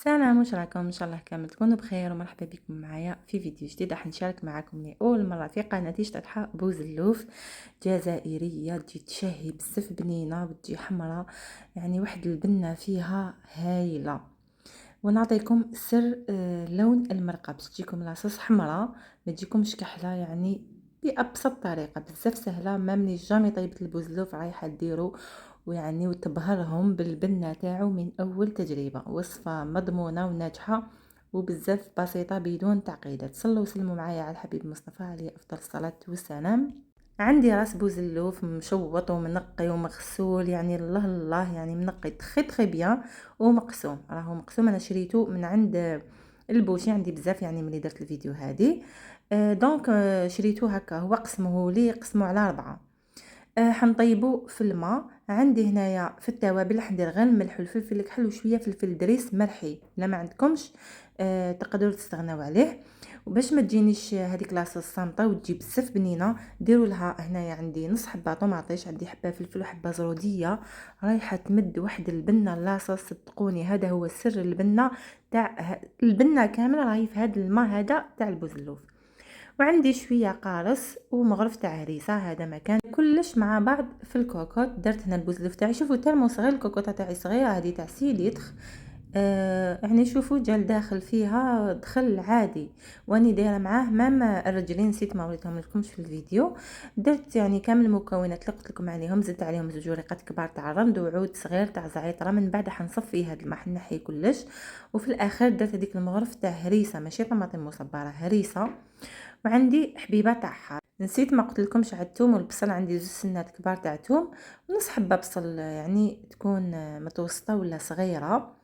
السلام، واش راكم؟ ان شاء الله كامل تكونوا بخير ومرحبا بكم معايا في فيديو جديد. راح نشارك معكم لاول مره في قناتي شطحه بوزلوف جزائريه تجي تشهي بزاف بنينه وتجي حمراء، يعني واحد البنه فيها هايله. ونعطيكم سر لون المرقه باش تجيكم لاصوص حمراء ما تجيكمش كحله، يعني بابسط طريقه بزاف سهله. ما مني جامي طيبت البوزلوف رايحه ديرو ويعني وتبهرهم بالبنه تاعو من اول تجربه. وصفه مضمونه وناجحه وبزاف بسيطه بدون تعقيدات. صلوا وسلموا معايا على الحبيب مصطفى عليه افضل الصلاه والسلام. عندي راس بوزلوف مشوط ومنقي ومغسول، يعني الله الله، يعني منقي تخي بيان ومقسوم. راهو مقسوم، انا شريته من عند البوشي، عندي بزاف يعني ملي درت الفيديو هذه. دونك شريته هكا، هو قسمه لي، قسمه على 4. حنطيبو في الماء. عندي هنايا في التوابل راح ندير غير الملح والفلفل الكحل وشويه فلفل دريس مرحي. لا ما عندكمش تقدروا تستغناو عليه. وباش ما تجينيش هذيك لاصوص صامطه وتجي بزاف بنينه، ديروا لها هنايا عندي نص حبه طوماطيش، عندي حبه فلفل وحبه زروديه، رايحه تمد واحد البنه لاصوص. صدقوني هذا هو سر البنه تاع البنه كامله، راهي في هذا الماء هذا تاع البوزلوف. وعندي شويه قارص ومغرف تاع هريسه، هذا مكان كلش مع بعض في الكوكوط. درت هنا البوزلوف تاعي، شوفوا تالمو صغير، الكوكوطه تاعي صغيره، هذه تاع 6 لتر. يعني شوفوا جا داخل فيها دخل عادي، واني دايره معاه مام الرجلين نسيت ما وريتهم لكمش في الفيديو. درت يعني كامل المكونات اللي قلت لكم عليهم، زدت عليهم 2 وريقات كبار تاع الرمد وعود صغير تاع زعتره. من بعد حنصفي هذا الماء، حنحي كلش. وفي الاخر درت هذيك المغرف تاع هريسه، ماشي طماطم مصبره، هريسه. وعندي حبيبه تاع حار، نسيت ما قلت لكمش على الثوم والبصل، عندي 2 سنات كبار تاع ثوم ونص حبه بصل، يعني تكون متوسطه ولا صغيره.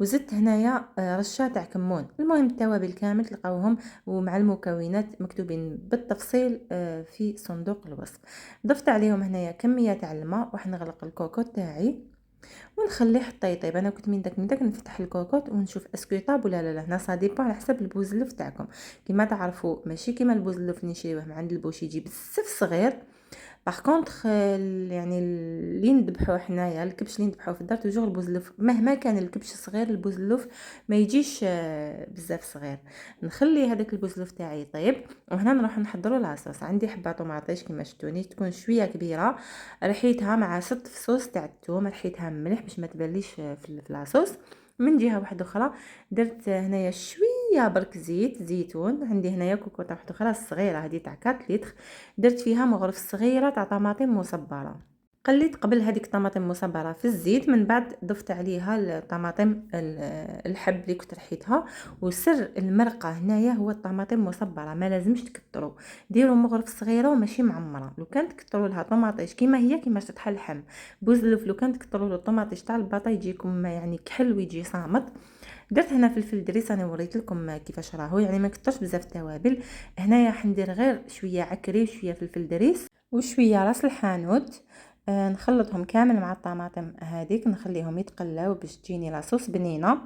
وزدت هنايا رشه تاع كمون. المهم التوابل كامل تلقاوهم ومع المكونات مكتوبين بالتفصيل في صندوق الوصف. ضفت عليهم هنايا كميه تاع الماء وحنغلق الكوكوط تاعي ونخليه حتى يطيب. انا كنت من داك نفتح الكوكوط ونشوف اسكو طاب ولا لا. هنا صا ديبا على حسب البوزلوف تاعكم. كما تعرفوا ماشي كيما البوزلوف اللي نشريوه من عند البوشي يجي بزاف صغير. باغ كونطخ يعني اللي نذبحوه حنايا، الكبش اللي نذبحوه في الدار توجور البوزلوف مهما كان الكبش صغير، البوزلوف ما يجيش بزاف صغير. نخلي هذاك البوزلوف تاعي يطيب وهنا نروح نحضروا لاصوص. عندي حبه طوماطيش كما شفتوني تكون شويه كبيره، رحيتها مع 6 فصوص تاع الثوم، رحيتها مليح باش ما تبليش في لاصوص. من جهه واحده اخرى درت هنايا شويه برك زيت زيتون. عندي هنايا كوكوطه واحده اخرى صغيره، هذه تاع 4 لتر، درت فيها مغرف صغيره تاع طماطم مصبره. قليت قبل هذيك الطماطم المصبره في الزيت، من بعد ضفت عليها الطماطم الحب اللي كنت رحيتها. وسر المرقه هنايا هو الطماطم المصبره، ما لازمش تكتروا، ديروا مغرف صغيره وماشي معمره. لو كان تكتروا لها طماطيش كيما هي كيما تطحى اللحم بوزلوف، لو كان تكتروا له الطماطيش تاع الباطا يجيكم يعني كحل ويجي صامت. درت هنا فلفل دريس، انا وريت لكم كيفاش راهو، يعني ما كترش بزاف التوابل. هنايا حندير غير شويه عكري وشويه فلفل دريس وشويه راس الحانوت. نخلطهم كامل مع الطماطم هذيك، نخليهم يتقلاو باش تجيني لاصوص بنينه.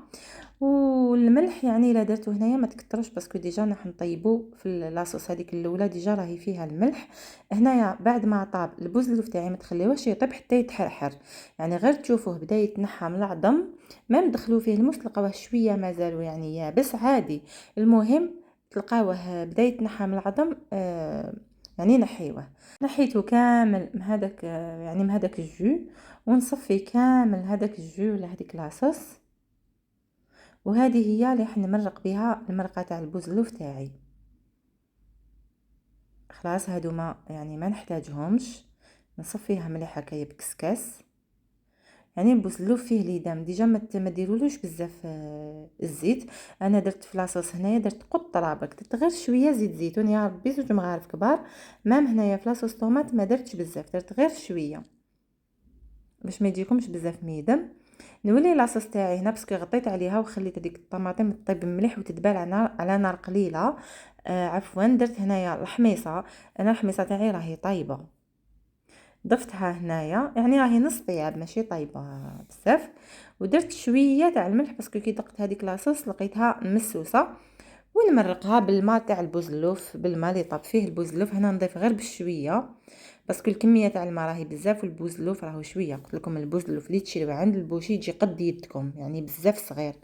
والملح يعني الا درتو هنايا ما تكتروش، باسكو ديجا راح نطيبو في لاصوص هذيك الاولى ديجا راهي فيها الملح. هنايا بعد ما طاب البوزلوف تاعي ما تخليوهش يطيب حتى يتحرحر، يعني غير تشوفوه بدا يتنحى من العظم. ما ندخلو فيه الموس تلقاوه شويه مازالو يعني يابس عادي. المهم تلقاوه بدا يتنحى من العظم، يعني نحيوه. نحيته كامل من هذاك يعني من هذاك الجو، ونصفي كامل هذاك الجو ولا هذيك لاصوص. وهذه هي اللي راح نمرق بها المرقه تاع البوزلوف تاعي. خلاص هادو ما يعني ما نحتاجهمش، نصفيها مليح هكايا بكسكاس. يعني البوزلوف فيه ليدام ديجا ما ديرولوش بزاف الزيت. انا درت في لاصوص هنايا درت قطره برك، درت غير شويه زيت زيتون يا ربي، 2 مغارف كبار. مام هنايا في لاصوص طوماط ما درتش بزاف، درت غير شويه باش ما يجيكمش بزاف ميدم. نولي لاصوص تاعي هنا باسكو غطيت عليها وخليت هذيك الطماطم تطيب مليح وتتبال على نار قليله. عفوا درت هنايا الحميصه، انا الحميصه تاعي راهي طايبه، ضفتها هنايا يعني راهي نص طياب ماشي طايبه بزاف. ودرت شويه تاع الملح باسكو كي دقت هذيك لاصوص لقيتها مسوسه. ونمرقها بالماء تاع البوزلوف، بالماء اللي طاب فيه البوزلوف. هنا نضيف غير بشويه باسكو الكميه تاع الماء راهي بزاف والبوزلوف راهو شويه. قلت لكم البوزلوف اللي تشريوه عند البوشي يجي قد يدكم، يعني بزاف صغير.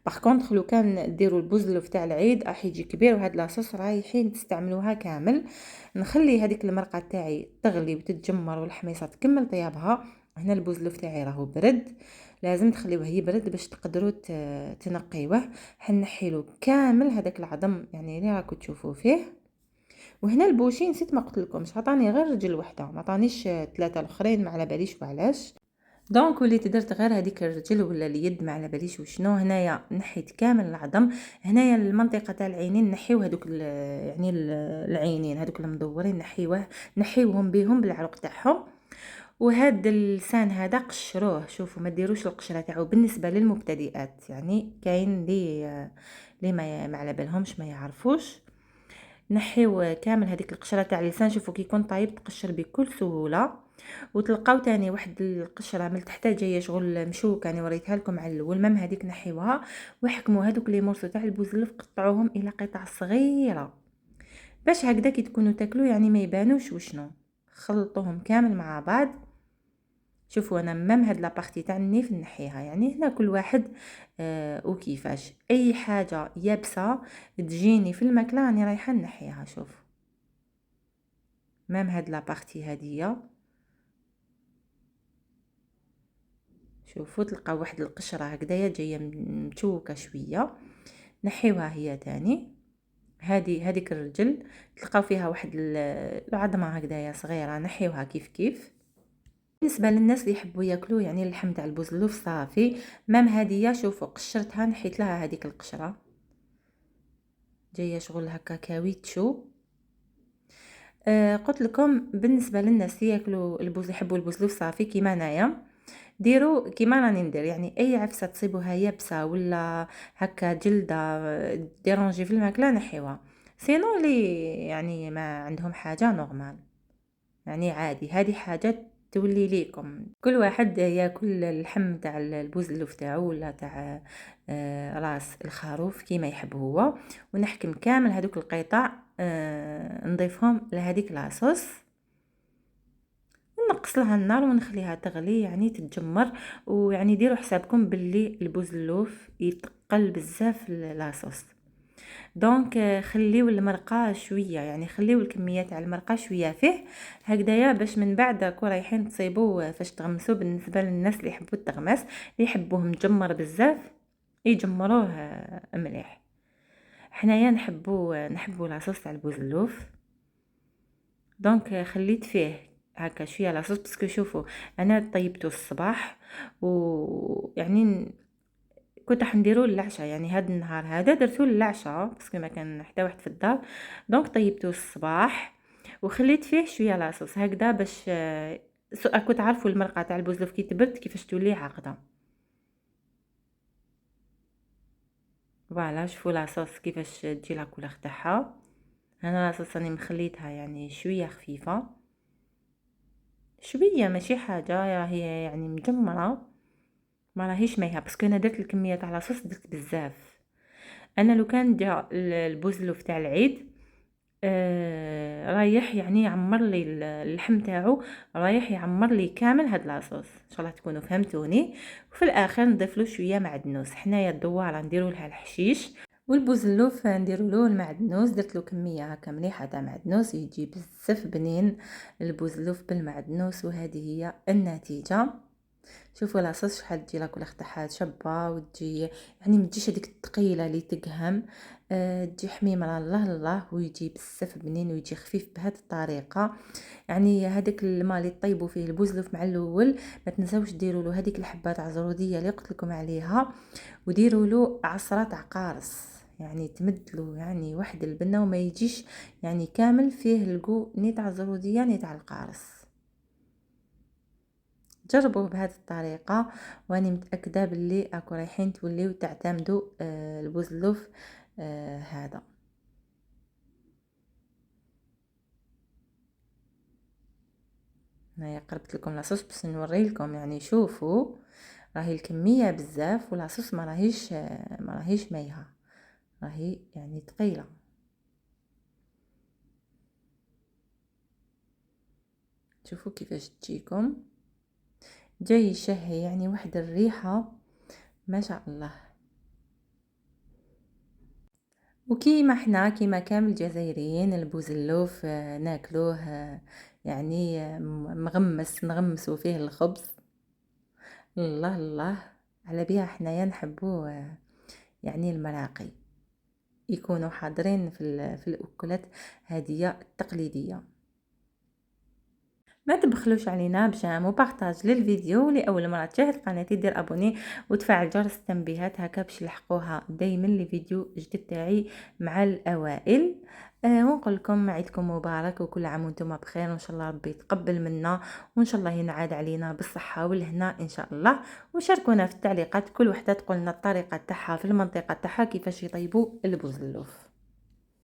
باغ كونطخ لو كان ديروا البوزلوف تاع العيد راح يجي كبير، وهاد لاصوص رايحين تستعملوها كامل. نخلي هذيك المرقه تاعي تغلي وتتجمر والحميصه تكمل طيابها. هنا البوزلوف تاعي راهو برد، لازم تخليوه يبرد باش تقدروا تنقيوه. حنحيلو كامل هذاك العظم يعني اللي راكم تشوفوا فيه. وهنا البوشي نسيت ما قلت لكمش، عطاني غير رجل وحده، ما عطانيش ثلاثه الاخرين، ما على باليش وعلاش. دونك وليت درت غير هذيك الرجل ولا اليد، ما على باليش وشنو. هنايا نحيت كامل العظم. هنايا المنطقه تاع العينين نحيو هذوك يعني العينين هذوك المدورين نحيوهم بهم بالعروق تاعهم. وهاد اللسان هذا قشروه، شوفوا ما ديروش القشره تاعو بالنسبه للمبتدئات، يعني كاين لي ما على بالهمش ما يعرفوش. نحيو كامل هذيك القشره تاع اللسان. شوفوا كي يكون طايب تقشر بكل سهوله. وتلقاو تاني واحد القشره من تحت جايه شغل مشوكه، انا وريتها لكم على الاول، مام هذيك نحيوها. وحكموا هذوك لي مورسو تاع البوزلف قطعوهم الى قطع صغيره باش هكذا كي تكونوا تاكلوا يعني ما يبانوش وشنو. خلطوهم كامل مع بعض. شوفوا انا مام هاد لابارتي تاع النيف نحيها، يعني هنا كل واحد وكيفاش. اي حاجه يابسه تجيني في الماكله راني رايحه نحيها. شوف مام هاد لابارتي هاديه، شوفوا تلقاو واحد القشره هكذايا جايه متشوكه شويه، نحيوها هي تاني. هذيك الرجل تلقاو فيها واحد العظمه هكذايا صغيره، نحيوها كيف كيف. بالنسبه للناس اللي يحبوا ياكلوا يعني اللحم تاع البوزلوف صافي، مام هذه شوفوا قشرتها نحيت لها هذيك القشره جايه شغل هكا كاويتشو. قلت لكم بالنسبه للناس اللي ياكلوا يحبوا البوزلوف صافي كيما انايا، ديروا كيما راني ندير. يعني اي عفسه تصيبوها يابسه ولا هكا جلده ديرونجي في الماكله نحيوها. سينو لي يعني ما عندهم حاجه نورمال، يعني عادي، هذه حاجه تولي ليكم. كل واحد ياكل اللحم تاع البوزلوف تاعو ولا تاع راس الخروف كيما يحب هو. ونحكم كامل هذوك القطع نضيفهم لهذيك لاصوص، نقص لها النار ونخليها تغلي يعني تتجمر. ويعني ديروا حسابكم باللي البوزلوف يتقل بزاف لاصوص. دونك خليو المرقه شويه، يعني خليو الكميه تاع المرقه شويه فيه هكذايا باش من بعد كون رايحين تصيبوا فاش تغمسوا. بالنسبه للناس اللي يحبوا التغماس اللي يحبوه مجمر بزاف يجمروه مليح. حنايا نحبوا لاصوص تاع البوزلوف. دونك خليت فيه هكا شويه لاصوص باسكو شوفوا انا طيبته الصباح ويعني كنت راح نديرو للعشاء، يعني هاد النهار هذا درتو للعشاء باسكو ما كان حتى واحد في الدار. دونك طيبته الصباح وخليت فيه شويه لاصوص هكذا باش راكو تعرفوا المرقه تاع البوزلوف كي تبرد كيفاش تولي عاقده. فوالا شوفوا لاصوص كيفاش تجي لا كولور تاعها. انا لاصوص راني مخليتها يعني شويه خفيفه شويه، ماشي حاجه هي يعني مجمره، ما راهيش مايها باسكو انا درت الكميه تاع لاصوص درت بزاف. انا لو كان جا البوزلوف تاع العيد رايح يعني يعمر لي اللحم تاعو، رايح يعمر لي كامل هاد لاصوص. ان شاء الله تكونوا فهمتوني. وفي الاخر نضيف له شويه معدنوس. حنايا الدواره نديروا لها الحشيش، والبوزلوف نديروا له المعدنوس. درت له كميه هكا مليحه تاع معدنوس يجي بزاف بنين البوزلوف بالمعدنوس. وهذه هي النتيجه. شوفوا لاصوص شحال تجي لا كولور تاعها شابه وتجي يعني ما تجيش هذيك الثقيله اللي تقهم. تجي حميمه الله الله ويجي بزاف بنين ويجي خفيف بهذه الطريقه. يعني هذاك الماء اللي طيبوا فيه البوزلوف مع الاول ما تنساوش ديروا له هذيك الحبات عزروديه اللي قلت لكم عليها، وديروا له عصره عقارص يعني تمد له يعني واحد البنه وما يجيش يعني كامل فيه القو نيت عزروديه نيت على القارص. جربوه بهذه الطريقة واني متأكدة باللي اكو رايحين توليو تعتمدوا البوزلوف هذا. هنايا قربت لكم لاصوص باش نوري لكم، يعني شوفوا راهي الكمية بزاف ولاصوص ما راهيش مايها، راهي يعني ثقيله. شوفوا كيفاش تجيكم جاي يشهي يعني واحد الريحة ما شاء الله. وكيما حنا كيما كامل الجزائريين البوزلوف ناكلوه يعني مغمس نغمسوا فيه الخبز. الله الله، على بها حنايا نحبوا يعني المراقي يكونوا حاضرين في الاكلات هذه التقليديه. ما تبخلوش علينا بجام وبارطاج للفيديو. لاول مره تشاهد قناتي دير ابوني وتفعل جرس التنبيهات هكا باش يلحقوها دائما لي فيديو جديد تاعي مع الاوائل. ونقول لكم عيدكم مبارك وكل عام وانتم بخير، وان شاء الله ربي يتقبل منا، وان شاء الله ينعاد علينا بالصحه والهنا ان شاء الله. وشاركونا في التعليقات كل وحده تقول لنا الطريقه تاعها في المنطقه تاعها كيفاش يطيبوا البوزلوف.